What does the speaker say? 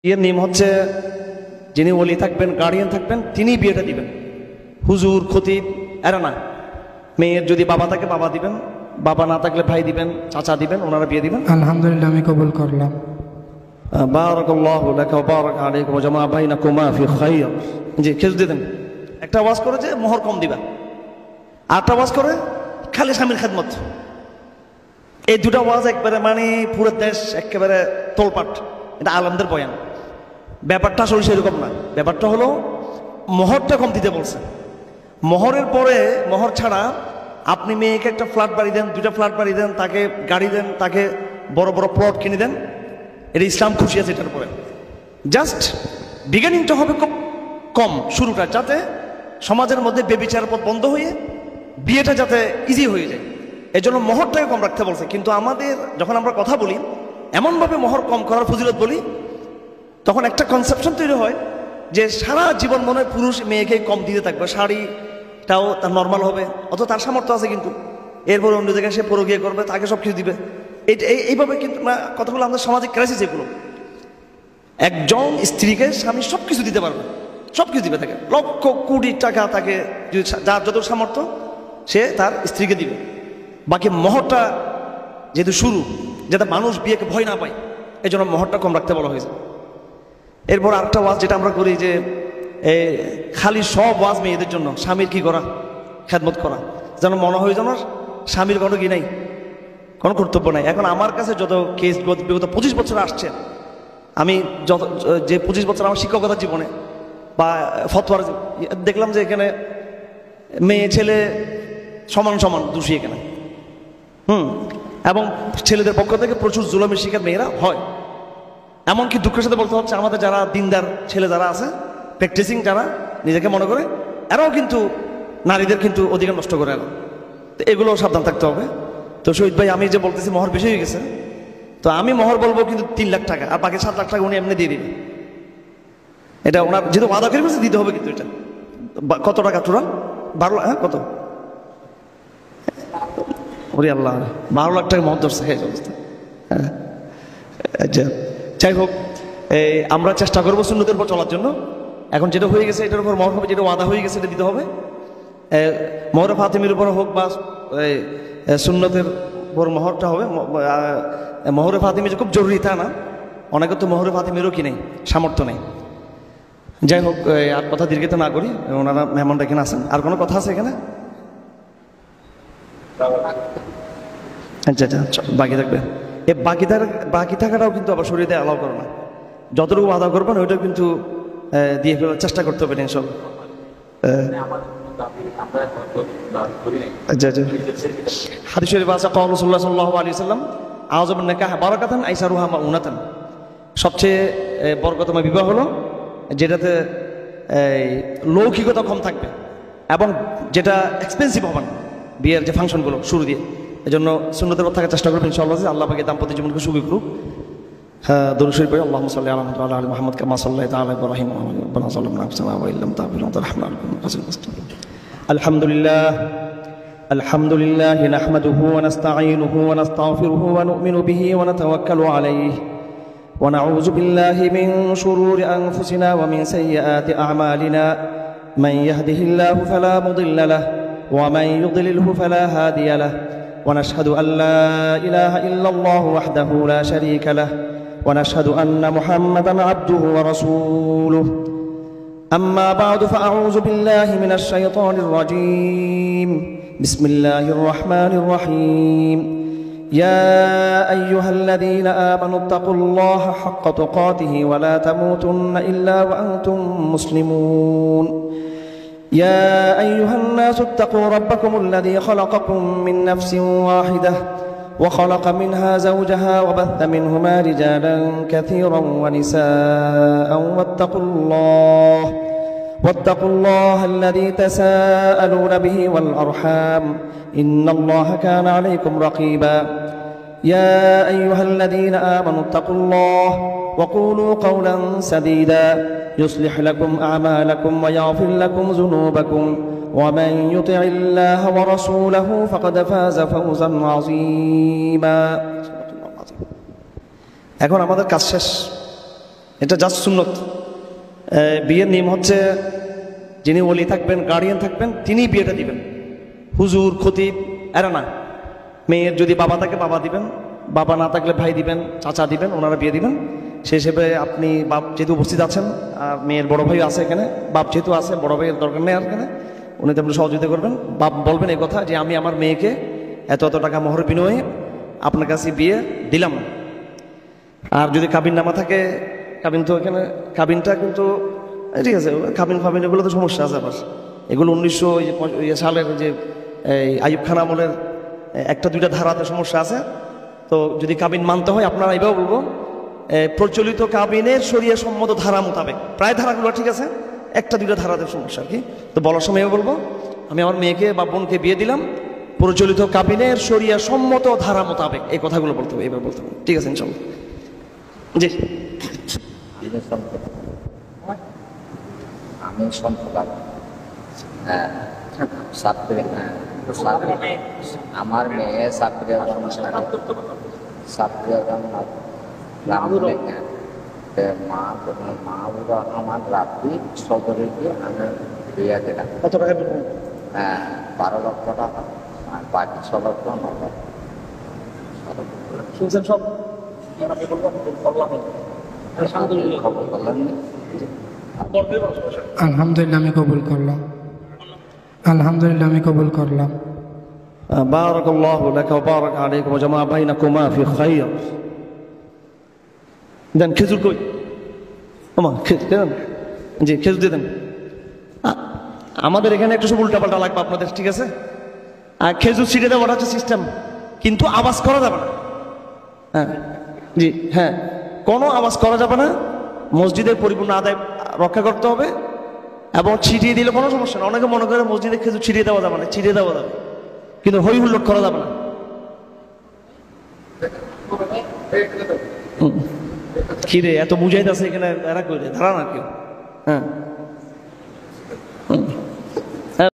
বিয়ের নিয়ম হচ্ছে যিনি ওলি থাকবেন, গার্ডিয়ান থাকবেন, তিনি বিয়েটা দিবেন। হুজুর, খতিব এরা না। মেয়ের যদি বাবা থাকে বাবা দিবেন, বাবা না থাকলে ভাই দিবেন, চাচা দিবেন, ওনারা বিয়ে দিবেন। আলহামদুলিল্লাহ, আমি কবুল করলাম। বারাকাল্লাহু লাকা ওয়া বারাকা আলাইকুম ওয়া জামা বাইনাকুমা ফি খায়র। জি, খেজুর দিয়ে দেন। একটা ওয়াজ করে যে মোহর কম দিবা, আরেকটা ওয়াজ করে খালি স্বামীর খেদমত। এই দুটা ওয়াজ একবারে মানে পুরো দেশ একেবারে তোলপাট। এটা আলেমদের বয়ান। ব্যাপারটা আসলে সেরকম না। ব্যাপারটা হলো মোহরটা কম দিতে বলছে। মোহরের পরে, মোহর ছাড়া আপনি মেয়েকে একটা ফ্ল্যাট বাড়ি দেন, দুইটা ফ্ল্যাট বাড়ি দেন, তাকে গাড়ি দেন, তাকে বড় বড় প্লট কিনে দেন, এটা ইসলাম খুশি আছে এটার পরে। জাস্ট বিগিনিংটা হবে খুব কম, শুরুটা, যাতে সমাজের মধ্যে বেবিচার পথ বন্ধ হয়ে বিয়েটা যাতে ইজি হয়ে যায়। এই জন্য মোহরটাকে কম রাখতে বলছে। কিন্তু আমাদের যখন আমরা কথা বলি, এমনভাবে মোহর কম করার ফজিলত বলি, তখন একটা কনসেপশন তৈরি হয় যে সারা জীবন মনে হয় পুরুষ মেয়েকে কম দিতে থাকবে, শাড়িটাও তার নর্মাল হবে, অত তার সামর্থ্য আছে, কিন্তু এরপরে অন্য জায়গায় সে পরকিয়া করবে, তাকে সব কিছু দিবে। এইভাবে কিন্তু কথাগুলো আমাদের সামাজিক ক্রাইসিস। এগুলো একজন স্ত্রীকে স্বামী সব কিছু দিতে পারবে, সব কিছু দিবে, তাকে লক্ষ কোটি টাকা, তাকে যার যত সামর্থ্য সে তার স্ত্রীকে দিবে। বাকি মোহরটা যেহেতু শুরু, যাতে মানুষ বিয়েকে ভয় না পায়, এই জন্য মোহরটা কম রাখতে বলা হয়েছে। এরপর আরেকটা ওয়াজ যেটা আমরা করি যে খালি সব ওয়াজ মেয়েদের জন্য, স্বামীর কি করা, খেদমত করা, যেন মনে হয় যেন স্বামীর কোনো কি নাই, কোনো কর্তব্য নাই। এখন আমার কাছে যত কেস বিগত 25 বছর আসছে, আমি যত যে 25 বছর আমার শিক্ষকতার জীবনে বা ফতোয়ার দেখলাম যে এখানে মেয়ে ছেলে সমান সমান দোষী এখানে। এবং ছেলেদের পক্ষ থেকে প্রচুর জুলুমের শিকার মেয়েরা হয়। এমনকি দুঃখের সাথে বলতে হচ্ছে, আমাদের যারা দিনদার ছেলে যারা আছে, প্র্যাকটিসিং যারা নিজেকে মনে করে, এরাও কিন্তু নারীদের কিন্তু অধিকার নষ্ট করে এরা। তো এগুলো সাবধান থাকতে হবে। তো শহীদ ভাই, আমি যে বলতেছি মোহর বেশি হয়ে গেছে, তো আমি মোহর বলবো কিন্তু 3 লাখ টাকা, আর বাকি 7 লাখ টাকা উনি এমনি দিয়ে দিবে। এটা ওনার যেহেতু ওয়াদা করে বলছে দিতে হবে। কিন্তু এটা কত টাকা টোটাল? 12 লাখ। হ্যাঁ, কত? ওরে আল্লাহ, 12 লাখ টাকা মহর ধরছে অবস্থা। হ্যাঁ, আচ্ছা, যাই হোক, আমরা চেষ্টা করবো সুন্নতের উপর চলার জন্য। এখন যেটা হয়ে গেছে এটার উপর মোহর হবে, যেটা ওয়াদা হয়ে গেছে এটা দিতে হবে। মোহরে ফাতিমের উপর হোক বা সুন্নতের উপর মোহরটা হবে। মোহরে ফাতিমে যে খুব জরুরি তা না, অনেকে তো মোহরে ফাতিমেরও কি নেই, সামর্থ্য নেই। যাই হোক, আর কথা দীর্ঘিত না করি, ওনারা মেহমানরা এখানে আছেন। আর কোনো কথা আছে এখানে? আচ্ছা আচ্ছা, বাকি থাকবে। এই বাকি থাকাটাও কিন্তু আবার শরীরে অ্যালাউ করে না। যতটুকু আদা করবেন ওইটাও কিন্তু দিয়ে ফেলার চেষ্টা করতে হবে ইনশাল। আচ্ছা আচ্ছা, হাদিস শরীফে আছে ক্বাল রাসূলুল্লাহ সাল্লাল্লাহু আলাইহি ওয়াসাল্লাম আযমুন নিকাহ বারাকাতান আইসারুহা মাউনাতান। সবচেয়ে বরকতময় বিবাহ হলো যেটাতে লৌকিকতা কম থাকবে এবং যেটা এক্সপেন্সিভ হবে না, বিয়ের যে ফাংশনগুলো শুরু দিয়ে। এই জন্য সুন্নতের পথে থাকার চেষ্টা করবেন ইনশাআল্লাহ। আল্লাহ পাকে দাম্পত্য জীবনকে সুখী করুক। হ্যাঁ, দরুদ শরীফ পড়ি। আল্লাহুম্মা সাল্লি আলা মুহাম্মাদ ওয়া আলা আলি মুহাম্মাদ কামা সাল্লাইতা আলা ইব্রাহিম ওয়া আলা আলি ইব্রাহিম সাল্লাল্লাহু আলাইহি ওয়া সাল্লাম তাবিল রাহমান আলহামদুলিল্লাহ আলহামদুলিল্লাহ নাহমাদুহু ওয়া নাস্তাঈনুহু ওয়া নাস্তাগফিরুহু ওয়া নু'মিনু বিহি ওয়া নাতাওয়াক্কালু আলাইহি ওয়া নাউযু বিল্লাহি মিন শুরুরি আনফুসিনা ওয়া মিন সাইয়্যাতি আ'মালিনা মান ইয়াহদিহিল্লাহু ফালা মুদিল্লা লাহু ওয়া মান ইউদ্লিলহু ফালা হাদিয়া লাহু ونشهد أن لا إله إلا الله وحده لا شريك له ونشهد أن محمدًا عبده ورسوله أما بعد فأعوذ بالله من الشيطان الرجيم بسم الله الرحمن الرحيم يا أيها الذين آمنوا اتقوا الله حق تقاته ولا تموتن إلا وأنتم مسلمون يا أيها الناس اتقوا ربكم الذي خلقكم من نفس واحدة وخلق منها زوجها وبث منهما رجالا كثيرا ونساء واتقوا الله الذي تساءلون به والأرحام إن الله كان عليكم رقيبا يا أيها الذين آمنوا اتقوا الله وقولوا قولا سديدا يصلح لكم أعمالكم ويغفر لكم ذنوبكم ومن يطع الله ورسوله فقد فاز فوزا عظيما। এখন আমাদের কাজ শেষ। এটা জাস্ট সুন্নত। বিয়ের নিয়ম হচ্ছে যিনি ওলি থাকবেন, গার্ডিয়ান থাকবেন, তিনিই বিয়েটা দিবেন। হুজুর, খতিব এরা না। মেয়ের যদি বাবা থাকে বাবা দিবেন, বাবা না থাকলে ভাই দিবেন, চাচা দিবেন, ওনারা বিয়ে দিবেন। সেই হিসেবে আপনি বাপ যেহেতু উপস্থিত আছেন আর মেয়ের বড় ভাই আছে এখানে, বাপ যেহেতু আছে, বড় ভাইয়ের দরকার নেই আর এখানে, উনি তো আপনি সহযোগিতা করবেন। বাপ বলবেন এই কথা যে আমি আমার মেয়েকে এত এত টাকা মোহর বিনিময়ে আপনার কাছে বিয়ে দিলাম। আর যদি কাবিন নামা থাকে, কাবিন তো এখানে কাবিনটা কিন্তু ঠিক আছে, কাবিন ফাবিন এগুলো তো সমস্যা আছে আবার। এগুলো 1900 সালের যে এই আইয়ুব খান আমলের একটা দুইটা ধারাতে সমস্যা আছে। তো যদি কাবিন মানতে হয় আপনারা এইভাবে বলবো, প্রচলিত কাবিনের শরিয়া সম্মত ধারা মোতাবেক, প্রায় ধারাগুলো ঠিক আছে, একটা দুইটা ধারাতে সমস্যা আর কি। তো বলার সময় বলবো আমি আমার মেয়েকে বা বোনকে বিয়ে দিলাম প্রচলিত কাবিনের শরিয়া সম্মত ধারা মোতাবেক, এই কথাগুলো বলতে হবে, এইভাবে বলতে হবে। ঠিক আছে ইনশাল্লাহ। জি, আমি সম্প্রদায় আমার মেয়ে সাপ্রিয়া মা বাবা আমার রাত্রি সদরেকে আমি বিয়ে দিলাম। কত টাকা? 12 লক্ষ টাকা, আর বাকি 6 লক্ষ নগদ। শুনছেন সব? খবর করলেন আলহামদুলিল্লাহ আমি কবুল করলাম। আলহামদুলিল্লাহ আমি কবুল করলাম। বারাকাল্লাহু লাকা ওয়া বারাকা আলাইকুম ওয়া জামা বাইনাকুমা ফি খাইর। দেন খেজুর কই? ওমা দেন। জি, খেজুর দিয়ে দেন। আমাদের এখানে একটু সব উল্টাপাল্টা লাগবে আপনাদের, ঠিক আছে? আর খেজুর ছিটে দেওয়াটা হচ্ছে সিস্টেম, কিন্তু আওয়াজ করা যাবে না। হ্যাঁ জি, হ্যাঁ, কোনো আওয়াজ করা যাবে না। মসজিদের পরিপূর্ণ আদায় রক্ষা করতে হবে। এবং ছিটিয়ে দিলে কোনো সমস্যা না। অনেকে মনে করে মসজিদে খেজুর ছিটিয়ে দেওয়া যাবে না, ছিটিয়ে দেওয়া যাবে, কিন্তু হই হুল্লোড় করা যাবে না। কি রে, এত বুঝাইতে আছে এখানে, এরা কই রে, ধারা না কেউ। হ্যাঁ